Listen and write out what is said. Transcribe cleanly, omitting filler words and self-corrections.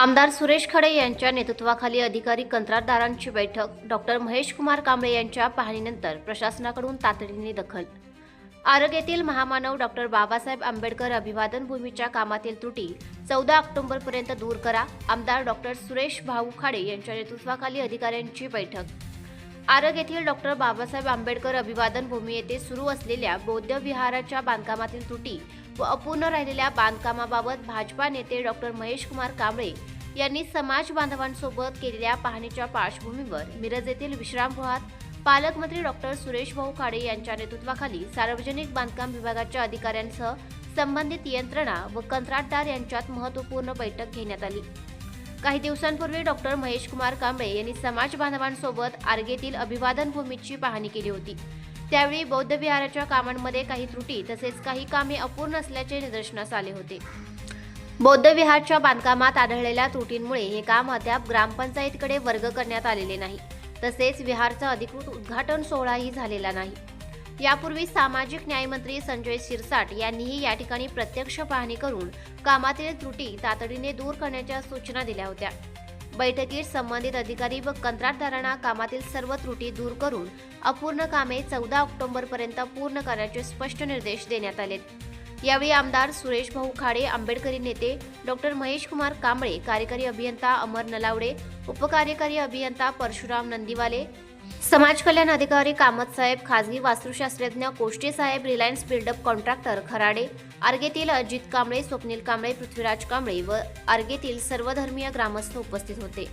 आमदार सुरेश खडे यांच्या नेतृत्वाखाली अधिकारी कंत्राटदारांची बैठक. डॉक्टर महेश कुमार कांबळे यांच्या पाहणीनंतर प्रशासनाकडून तातडीने दखल. आरग येथील महामानव डॉक्टर बाबासाहेब आंबेडकर अभिवादन भूमीच्या कामातील त्रुटी 14 ऑक्टोबरपर्यंत दूर करा. आमदार डॉक्टर सुरेश भाऊ खाडे यांच्या नेतृत्वाखाली अधिकाऱ्यांची बैठक. आरग येथील डॉक्टर बाबासाहेब आंबेडकर अभिवादन भूमी येथे सुरू असलेल्या बौद्ध विहाराच्या बांधकामातील त्रुटी व अपूर्ण राहिलेल्या बांधकामाबाबत भाजपा नेते डॉक्टर महेश कुमार कांबळे यांनी समाज बांधवांसोबत केलेल्या पाहणीच्या पार्श्वभूमीवर मिरज येथील विश्रामगृहात पालकमंत्री डॉक्टर सुरेश भाऊ खाडे यांच्या नेतृत्वाखाली सार्वजनिक बांधकाम विभागाच्या अधिकाऱ्यांसह संबंधित यंत्रणा व कंत्राटदार यांच्यात महत्त्वपूर्ण बैठक घेण्यात आली. काही दिवसांपूर्वी डॉक्टर महेश कुमार कांबळे यांनी समाज बांधवांसोबत आर्गेतील अभिवादन भूमीची पाहणी केली होती. त्यावेळी बौद्ध विहाराच्या कामांमध्ये काही त्रुटी तसेच काही कामे अपूर्ण असल्याचे निदर्शनास आले होते. बौद्ध विहारच्या बांधकामात आढळलेल्या त्रुटींमुळे हे काम अद्याप ग्रामपंचायतीकडे वर्ग करण्यात आलेले नाही. तसेच विहारचा अधिकृत उद्घाटन सोहळाही झालेला नाही. यापूर्वी सामाजिक न्यायमंत्री संजय शिरसाट यांनीही या ठिकाणी प्रत्यक्ष पाहणी करून कामातील त्रुटी तातडीने दूर करण्याच्या सूचना दिल्या होत्या. बैठकीत संबंधित अधिकारी व कंत्राटदारांना कामातील सर्व त्रुटी दूर करून अपूर्ण कामे 14 ऑक्टोबरपर्यंत पूर्ण करण्याचे स्पष्ट निर्देश देण्यात आले. यावेळी आमदार सुरेश भाऊ खाडे, आंबेडकरी नेते डॉक्टर महेश कुमार कांबळे, कार्यकारी अभियंता अमर नलावडे, उपकार्यकारी अभियंता परशुराम नंदीवाले, समाज कल्याण अधिकारी कामत साहेब, खाजगी वास्तुशास्त्रज्ञ कोष्टे साहेब, रिलायन्स बिल्डअप कॉन्ट्रॅक्टर खराडे, आर्गेतील अजित कांबळे, स्वप्नील कांबळे, पृथ्वीराज कांबळे व आर्गेतील सर्वधर्मीय ग्रामस्थ उपस्थित होते.